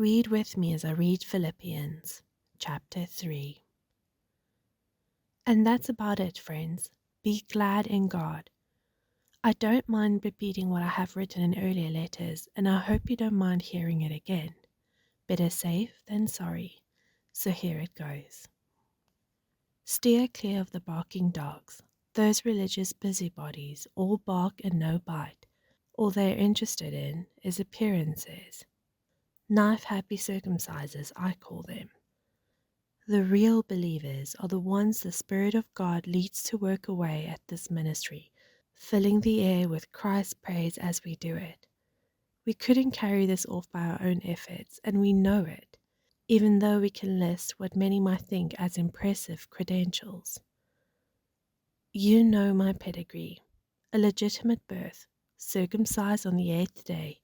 Read with me as I read Philippians, chapter 3. And that's about it, friends. Be glad in God. I don't mind repeating what I have written in earlier letters, and I hope you don't mind hearing it again. Better safe than sorry. So here it goes. Steer clear of the barking dogs, those religious busybodies, all bark and no bite. All they're interested in is appearances. Knife-happy circumcisers, I call them. The real believers are the ones the Spirit of God leads to work away at this ministry, filling the air with Christ's praise as we do it. We couldn't carry this off by our own efforts, and we know it, even though we can list what many might think as impressive credentials. You know my pedigree, a legitimate birth, circumcised on the 8th day,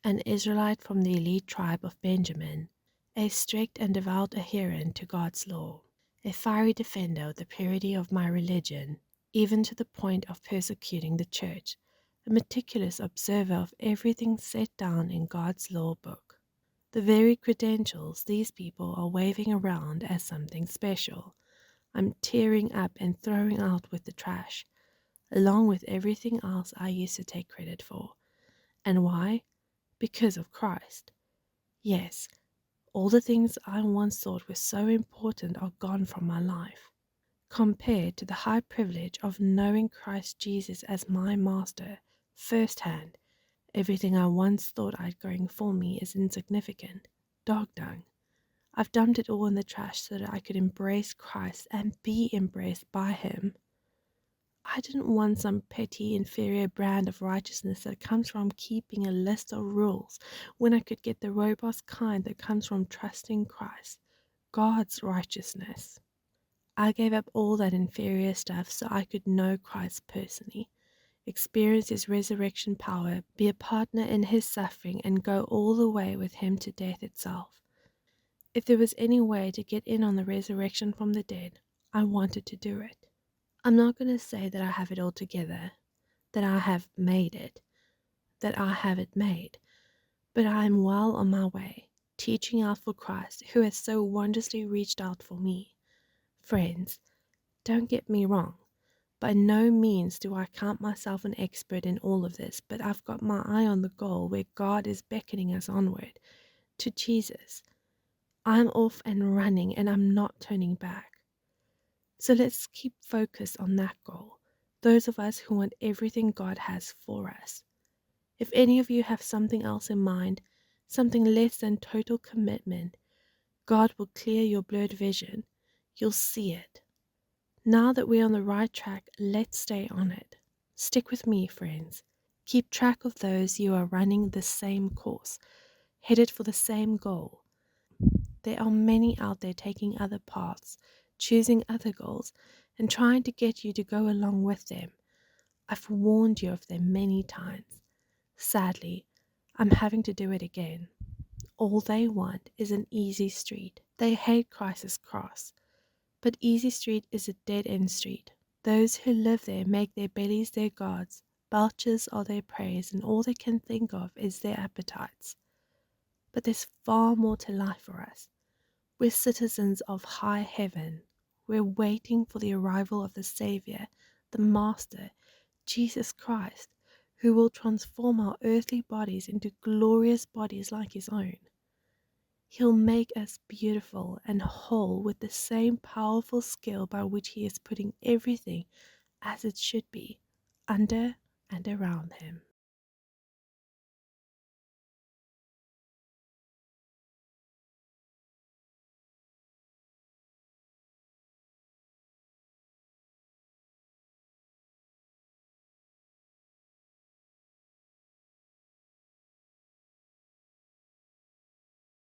an Israelite from the elite tribe of Benjamin, a strict and devout adherent to God's law, a fiery defender of the purity of my religion, even to the point of persecuting the church, a meticulous observer of everything set down in God's law book. The very credentials these people are waving around as something special, I'm tearing up and throwing out with the trash, along with everything else I used to take credit for. And why? Because of Christ. Yes, all the things I once thought were so important are gone from my life. Compared to the high privilege of knowing Christ Jesus as my master firsthand, everything I once thought I'd going for me is insignificant, dog dung. I've dumped it all in the trash so that I could embrace Christ and be embraced by Him. I didn't want some petty, inferior brand of righteousness that comes from keeping a list of rules when I could get the robust kind that comes from trusting Christ, God's righteousness. I gave up all that inferior stuff so I could know Christ personally, experience His resurrection power, be a partner in His suffering, and go all the way with Him to death itself. If there was any way to get in on the resurrection from the dead, I wanted to do it. I'm not going to say that I have it all together, that I have made it, that I have it made, but I am well on my way, teaching out for Christ who has so wondrously reached out for me. Friends, don't get me wrong. By no means do I count myself an expert in all of this, but I've got my eye on the goal where God is beckoning us onward, to Jesus. I'm off and running and I'm not turning back. So let's keep focused on that goal, those of us who want everything God has for us. If any of you have something else in mind, something less than total commitment, God will clear your blurred vision. You'll see it. Now that we're on the right track, let's stay on it. Stick with me, friends. Keep track of those you are running the same course, headed for the same goal. There are many out there taking other paths, choosing other goals, and trying to get you to go along with them. I've warned you of them many times. Sadly, I'm having to do it again. All they want is an easy street. They hate Christ's cross. But easy street is a dead-end street. Those who live there make their bellies their gods, belches are their praise, and all they can think of is their appetites. But there's far more to life for us. We're citizens of high heaven. We're waiting for the arrival of the Savior, the Master, Jesus Christ, who will transform our earthly bodies into glorious bodies like His own. He'll make us beautiful and whole with the same powerful skill by which He is putting everything as it should be, under and around Him.